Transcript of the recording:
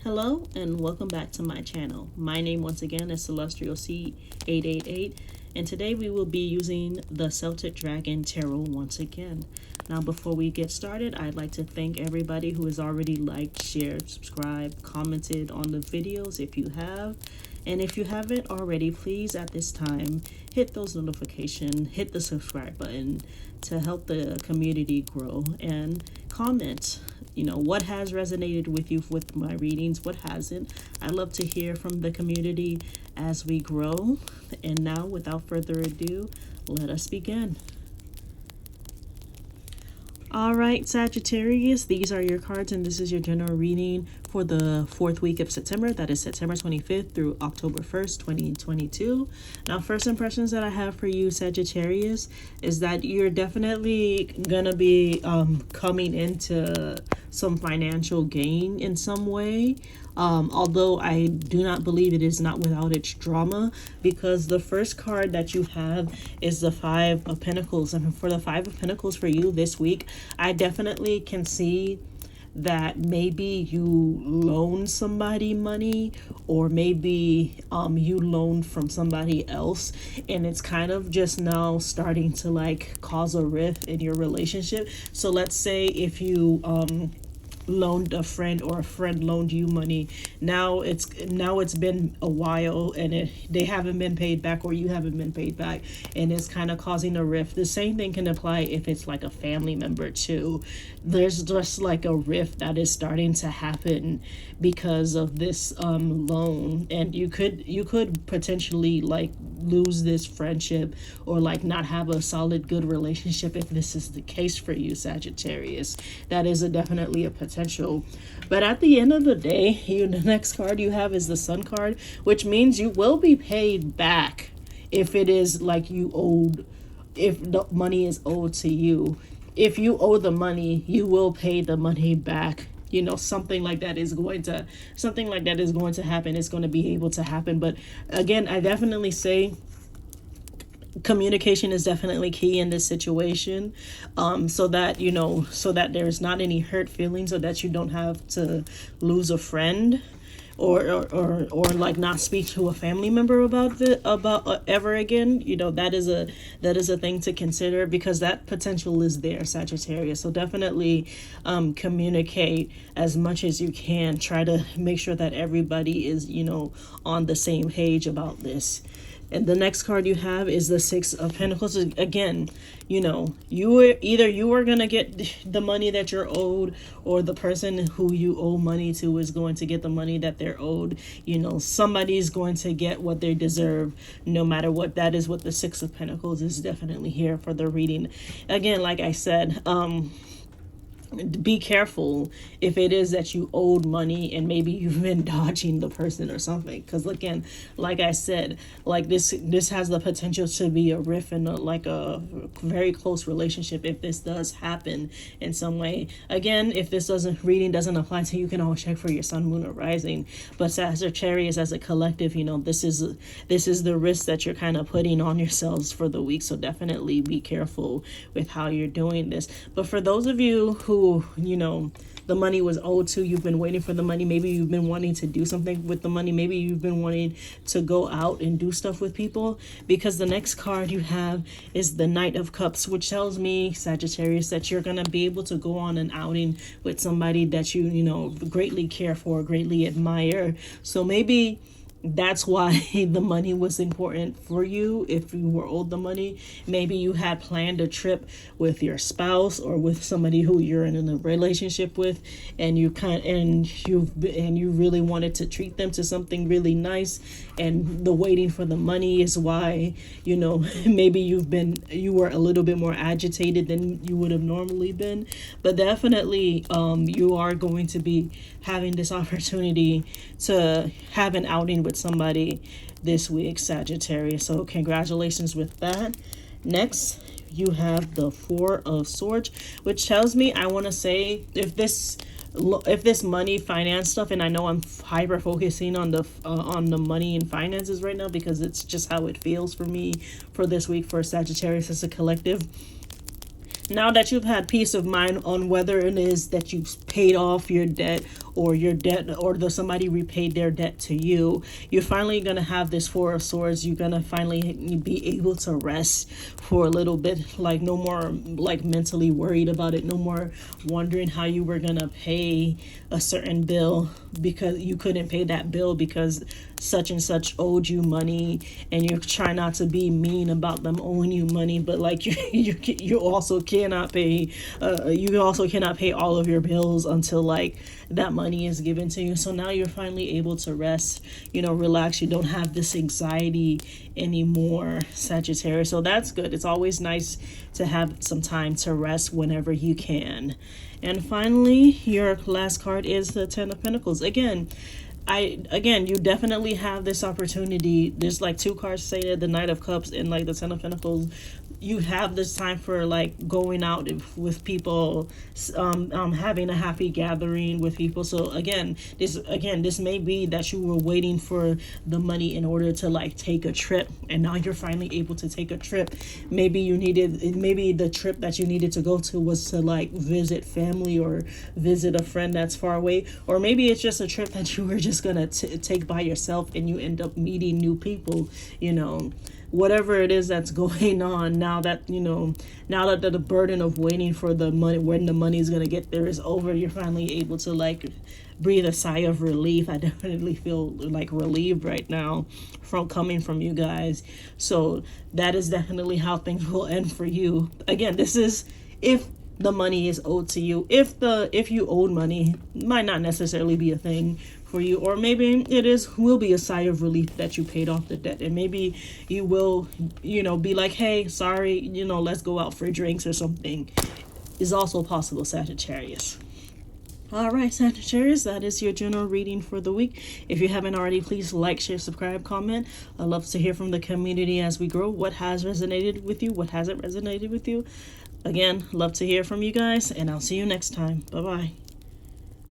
Hello and welcome back to my channel. My name once again is Celestial C888, and today we will be using the Celtic Dragon Tarot once again. Now before we get started, I'd like to thank everybody who has already liked, shared, subscribed, commented on the videos if you have. And if you haven't already, please at this time hit those notifications, hit the subscribe button to help the community grow, and comment, what has resonated with you with my readings, what hasn't. I love to hear from the community as we grow. And now, without further ado, let us begin. All right, Sagittarius, these are your cards, and this is your general reading for the fourth week of September. That is September 25th through October 1st, 2022. Now, first impressions that I have for you, Sagittarius, is that you're definitely gonna be coming into some financial gain in some way. Although I do not believe it is not without its drama, because the first card that you have is the Five of Pentacles. And for the Five of Pentacles for you this week, I definitely can see that maybe you loan somebody money, or maybe you loaned from somebody else, and it's kind of just now starting to like cause a rift in your relationship. So let's say if you loaned a friend, or a friend loaned you money, now it's been a while and they haven't been paid back, or you haven't been paid back, and it's kind of causing a rift. The same thing can apply if it's like a family member too. There's just like a rift that is starting to happen because of this loan, and you could potentially like lose this friendship, or like not have a solid good relationship if this is the case for you, Sagittarius. That is definitely a potential. But at the end of the day, the next card you have is the Sun card, which means you will be paid back if it is like you owed, if the money is owed to you. If you owe the money, you will pay the money back. Something like that is going to happen. It's going to be able to happen. But again, I definitely say communication is definitely key in this situation, so that there's not any hurt feelings, or that you don't have to lose a friend, or like not speak to a family member about ever again. That is a thing to consider, because that potential is there, Sagittarius. So definitely communicate as much as you can. Try to make sure that everybody is on the same page about this. And the next card you have is the Six of Pentacles. Again, you are going to get the money that you're owed, or the person who you owe money to is going to get the money that they're owed. Somebody's going to get what they deserve, no matter what. That is what the Six of Pentacles is definitely here for the reading. Again, like I said, be careful if it is that you owed money and maybe you've been dodging the person or something, because again, like I said, like this has the potential to be a rift in a very close relationship if this does happen in some way. Again, if this reading doesn't apply to you, you can always check for your sun, moon, or rising. But Sagittarius as a collective, this is the risk that you're kind of putting on yourselves for the week. So definitely be careful with how you're doing this. But for those of you who the money was owed to, you've been waiting for the money, maybe you've been wanting to do something with the money, maybe you've been wanting to go out and do stuff with people, because the next card you have is the Knight of Cups, which tells me, Sagittarius, that you're going to be able to go on an outing with somebody that you greatly care for, greatly admire. So maybe that's why the money was important for you. If you were owed the money, maybe you had planned a trip with your spouse, or with somebody who you're in a relationship with, and you really wanted to treat them to something really nice, and the waiting for the money is why maybe you were a little bit more agitated than you would have normally been. But definitely you are going to be having this opportunity to have an outing with somebody this week, Sagittarius. So congratulations with that. Next, you have the Four of Swords, which tells me, I want to say, if this money finance stuff, and I know I'm hyper focusing on the money and finances right now, because it's just how it feels for me for this week for Sagittarius as a collective. Now that you've had peace of mind on whether it is that you've paid off your debt, or your debt, or the somebody repaid their debt to you. You're finally gonna have this Four of Swords. You're gonna finally be able to rest for a little bit. Like, no more like mentally worried about it. No more wondering how you were gonna pay a certain bill because you couldn't pay that bill because such and such owed you money, and you're trying not to be mean about them owing you money, but like you also cannot pay all of your bills until like that money is given to you. So now you're finally able to rest, relax. You don't have this anxiety anymore, Sagittarius. So that's good. It's always nice to have some time to rest whenever you can. And finally, your last card is the Ten of Pentacles. Again, you definitely have this opportunity. There's like two cards saying the Knight of Cups and like the Ten of Pentacles. You have this time for like going out with people, having a happy gathering with people. So this may be that you were waiting for the money in order to like take a trip, and now you're finally able to take a trip. Maybe the trip that you needed to go to was to like visit family or visit a friend that's far away, or maybe it's just a trip that you were just gonna take by yourself, and you end up meeting new people. Whatever it is that's going on now that the burden of waiting for the money, when the money is going to get there, is over. You're finally able to like breathe a sigh of relief. I definitely feel like relieved right now coming from you guys. So that is definitely how things will end for you. Again, this is if the money is owed to you. If you owed money, it might not necessarily be a thing for you, or maybe will be a sigh of relief that you paid off the debt, and maybe you will be like, hey, sorry, let's go out for drinks or something. Is also possible, Sagittarius. All right, Sagittarius, that is your general reading for the week. If you haven't already, please like, share, subscribe, comment. I'd love to hear from the community as we grow. What has resonated with you? What hasn't resonated with you? Again, love to hear from you guys, and I'll see you next time. Bye-bye.